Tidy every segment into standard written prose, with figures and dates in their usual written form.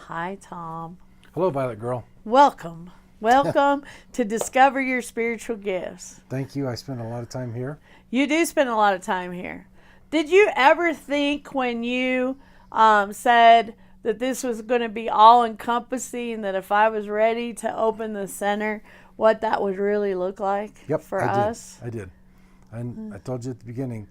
Hi, Tom. Hello, Violet girl. Welcome. Welcome to Discover Your Spiritual Gifts. Thank you. I spend a lot of time here. You do spend a lot of time here. Did you ever think when you said that this was going to be all-encompassing, that if I was ready to open the center, what that would really look like for us? I did. And I told you at the beginning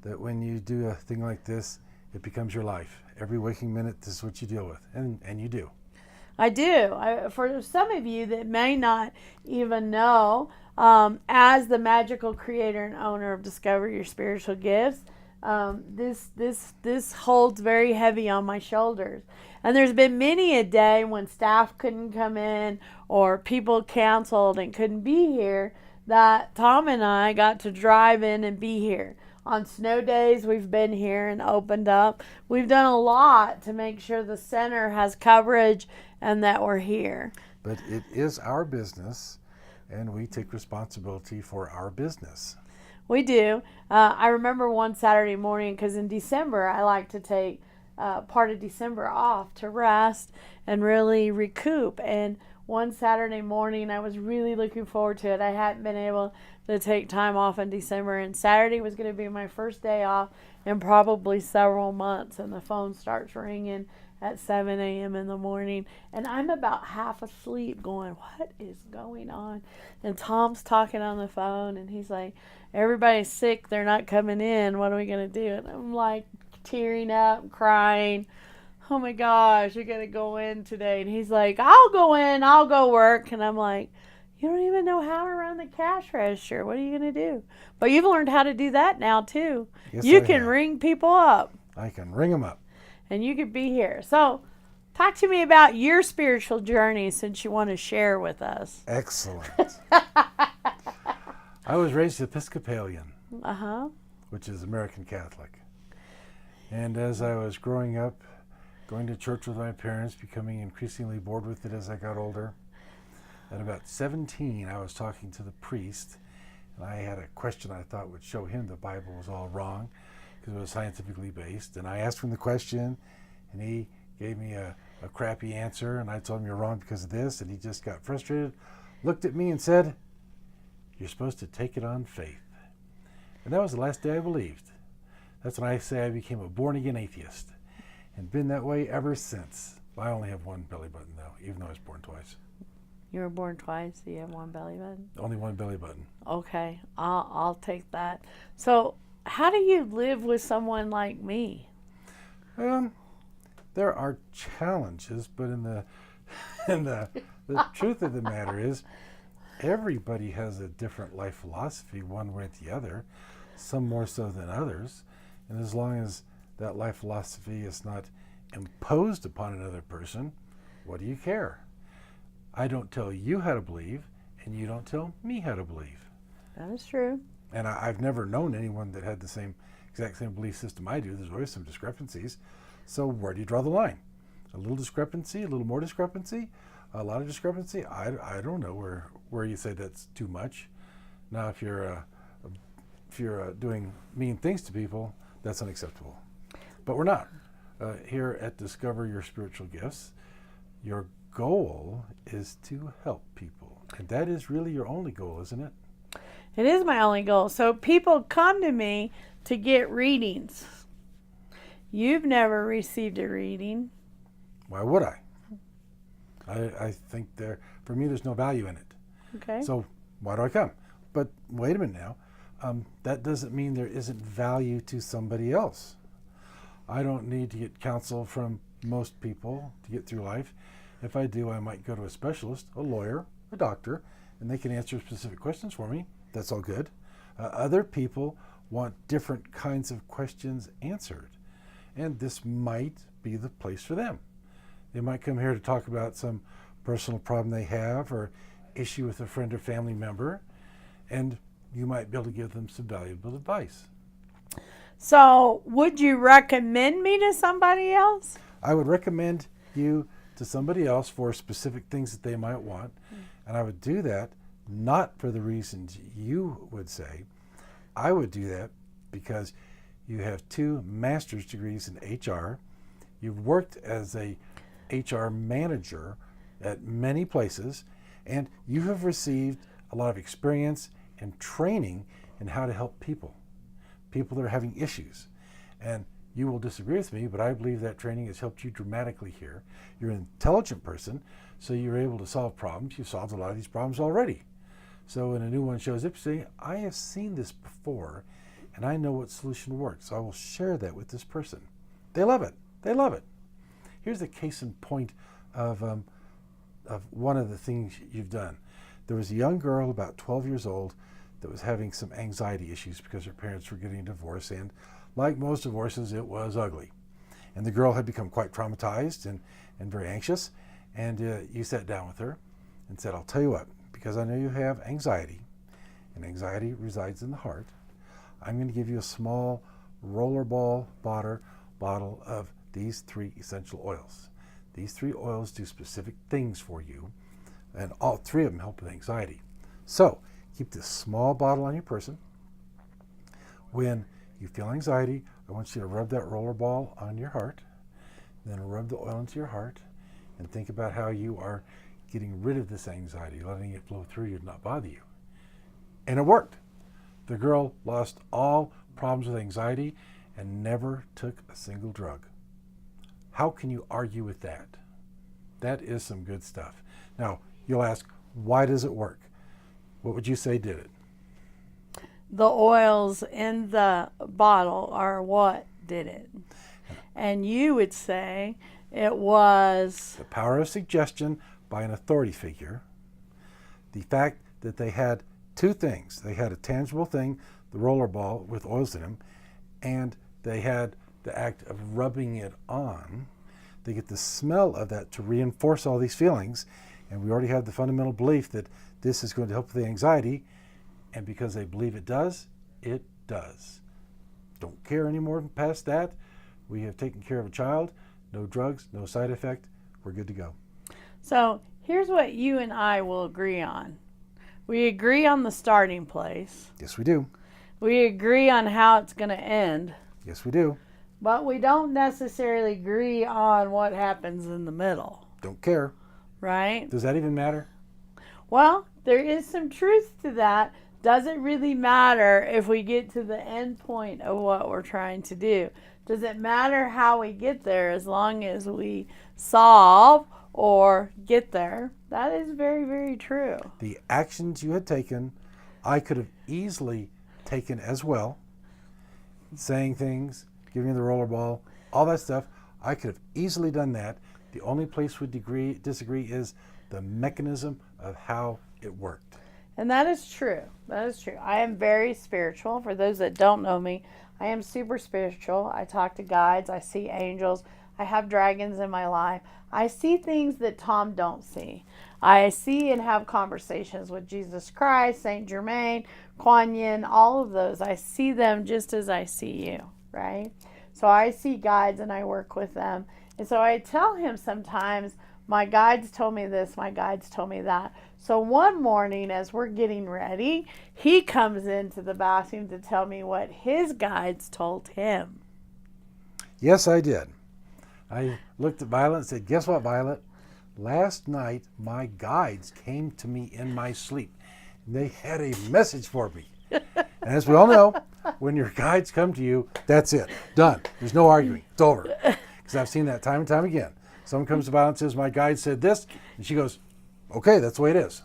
that when you do a thing like this, it becomes your life. Every waking minute, this is what you deal with. And you do. I do. For some of you that may not even know, as the magical creator and owner of Discover Your Spiritual Gifts, this holds very heavy on my shoulders. And there's been many a day when staff couldn't come in or people canceled and couldn't be here that Tom and I got to drive in and be here. On snow days, we've been here and opened up. We've done a lot to make sure the center has coverage and that we're here. But it is our business, and we take responsibility for our business. We do. I remember one Saturday morning, because in December, I like to take part of December off to rest and really recoup. And one Saturday morning, I was really looking forward to it. I hadn't been able to take time off in December, and Saturday was going to be my first day off in probably several months. And the phone starts ringing at 7 a.m. in the morning, and I'm about half asleep going, what is going on? And Tom's talking on the phone, and he's like, everybody's sick, they're not coming in, what are we going to do? And I'm like tearing up, crying, oh my gosh, you're going to go in today. And he's like, I'll go in, I'll go work. And I'm like, you don't even know how to run the cash register. What are you going to do? But you've learned how to do that now too. Yes, you I can have. ring people up. I can ring them up. And you could be here. So talk to me about your spiritual journey since you want to share with us. Excellent. I was raised Episcopalian, which is American Catholic. And as I was growing up, going to church with my parents, becoming increasingly bored with it as I got older, at about 17, I was talking to the priest, and I had a question I thought would show him the Bible was all wrong, because it was scientifically based. And I asked him the question, and he gave me a crappy answer, and I told him you're wrong because of this, and he just got frustrated, looked at me and said, you're supposed to take it on faith. And that was the last day I believed. That's when I say I became a born-again atheist, and been that way ever since. I only have one belly button, though, even though I was born twice. You were born twice, so you have one belly button? Only one belly button. Okay, I'll take that. So how do you live with someone like me? There are challenges, but in the truth of the matter is, everybody has a different life philosophy, one way or the other, some more so than others. And as long as that life philosophy is not imposed upon another person, what do you care? I don't tell you how to believe, and you don't tell me how to believe. That is true. And I've never known anyone that had the exact same belief system I do. There's always some discrepancies. So where do you draw the line? A little discrepancy, a little more discrepancy, a lot of discrepancy? I don't know where you say that's too much. Now, if you're doing mean things to people, that's unacceptable. But we're not. Here at Discover Your Spiritual Gifts, your goal is to help people. And that is really your only goal, isn't it? It is my only goal. So people come to me to get readings. You've never received a reading. Why would I? I think for me, there's no value in it. Okay. So why do I come? But wait a minute now. That doesn't mean there isn't value to somebody else. I don't need to get counsel from most people to get through life. If I do, I might go to a specialist, a lawyer, a doctor, and they can answer specific questions for me. That's all good. Other people want different kinds of questions answered, and this might be the place for them. They might come here to talk about some personal problem they have or issue with a friend or family member, and you might be able to give them some valuable advice. So would you recommend me to somebody else? I would recommend you to somebody else for specific things that they might want, and I would do that not for the reasons you would say. I would do that because you have 2 master's degrees in HR. You've worked as a HR manager at many places, and you have received a lot of experience and training in how to help people that are having issues. And you will disagree with me, but I believe that training has helped you dramatically here. You're an intelligent person, so you're able to solve problems. You've solved a lot of these problems already. So when a new one shows up, you say, I have seen this before, and I know what solution works. So I will share that with this person. They love it. They love it. Here's a case in point of one of the things you've done. There was a young girl about 12 years old that was having some anxiety issues because her parents were getting a divorce, and like most divorces, it was ugly. And the girl had become quite traumatized and very anxious, and you sat down with her and said, I'll tell you what, because I know you have anxiety, and anxiety resides in the heart, I'm going to give you a small rollerball bottle of these 3 essential oils. These 3 oils do specific things for you, and all 3 of them help with anxiety. So keep this small bottle on your person. When you feel anxiety, I want you to rub that rollerball on your heart, then rub the oil into your heart, and think about how you are getting rid of this anxiety, letting it flow through you and not bother you. And it worked. The girl lost all problems with anxiety and never took a single drug. How can you argue with that? That is some good stuff. Now, you'll ask, why does it work? What would you say did it? The oils in the bottle are what did it. And you would say it was the power of suggestion by an authority figure. The fact that they had 2 things. They had a tangible thing, the rollerball with oils in them, and they had the act of rubbing it on. They get the smell of that to reinforce all these feelings. And we already have the fundamental belief that this is going to help with the anxiety. And because they believe it does, it does. Don't care anymore past that. We have taken care of a child. No drugs, no side effect. We're good to go. So here's what you and I will agree on. We agree on the starting place. Yes, we do. We agree on how it's going to end. Yes, we do. But we don't necessarily agree on what happens in the middle. Don't care. Right? Does that even matter? Well, there is some truth to that. Does it really matter if we get to the end point of what we're trying to do? Does it matter how we get there as long as we solve or get there? That is very, very true. The actions you had taken, I could have easily taken as well. Saying things, giving you the rollerball, all that stuff. I could have easily done that. The only place we disagree is the mechanism of how it worked. And that is true. That is true. I am very spiritual. For those that don't know me, I am super spiritual. I talk to guides. I see angels. I have dragons in my life. I see things that Tom don't see. I see and have conversations with Jesus Christ, Saint Germain, Kuan Yin, all of those. I see them just as I see you, right? So I see guides and I work with them. And so I tell him sometimes, my guides told me this, my guides told me that. So one morning as we're getting ready, he comes into the bathroom to tell me what his guides told him. Yes, I did. I looked at Violet and said, guess what, Violet? Last night, my guides came to me in my sleep. And they had a message for me. And as we all know, when your guides come to you, that's it. Done. There's no arguing. It's over. Because I've seen that time and time again. Someone comes to Violet and says, my guide said this. And she goes, okay, that's the way it is.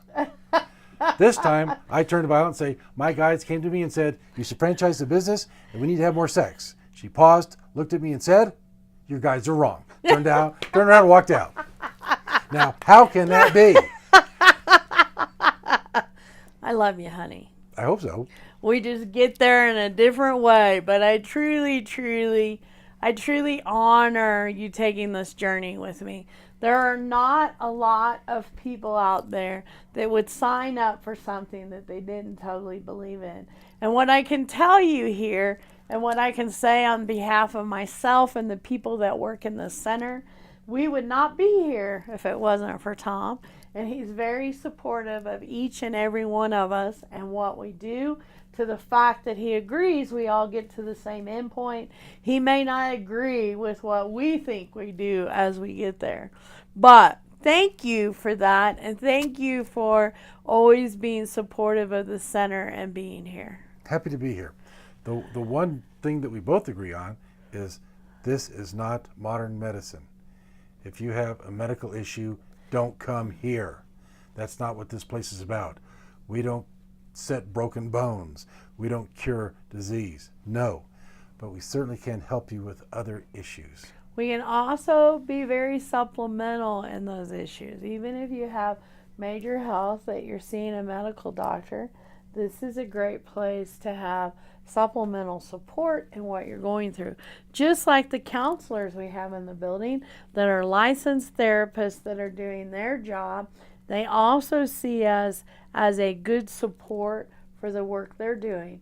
This time, I turn to Violet and say, my guides came to me and said, you should franchise the business and we need to have more sex. She paused, looked at me and said, your guides are wrong. Turned around and walked out. Now, how can that be? I love you, honey. I hope so. We just get there in a different way, but I truly honor you taking this journey with me. There are not a lot of people out there that would sign up for something that they didn't totally believe in. And what I can tell you here, and what I can say on behalf of myself and the people that work in the center, we would not be here if it wasn't for Tom. And he's very supportive of each and every one of us and what we do to the fact that he agrees we all get to the same endpoint. He may not agree with what we think we do as we get there. But thank you for that, and thank you for always being supportive of the center and being here. Happy to be here. The one thing that we both agree on is this is not modern medicine. If you have a medical issue, don't come here. That's not what this place is about. We don't set broken bones. We don't cure disease. No. But we certainly can help you with other issues. We can also be very supplemental in those issues. Even if you have major health that you're seeing a medical doctor, this is a great place to have supplemental support in what you're going through. Just like the counselors we have in the building that are licensed therapists that are doing their job, they also see us as a good support for the work they're doing.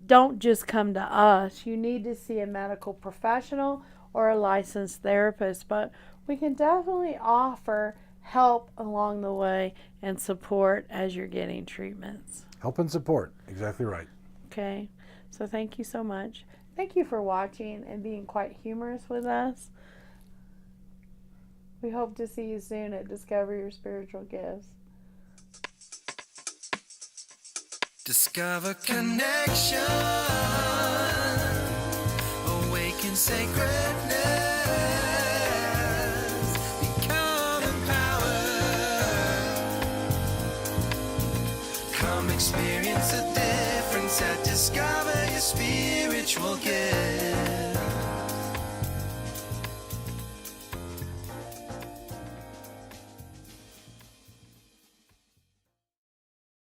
Don't just come to us. You need to see a medical professional or a licensed therapist, but we can definitely offer help along the way and support as you're getting treatments. Help and support, exactly right. Okay, so thank you so much. Thank you for watching and being quite humorous with us. We hope to see you soon at Discover Your Spiritual Gifts. Discover connection, awaken sacredness, become empowered. Come experience the difference at Discover Your Spiritual Gifts.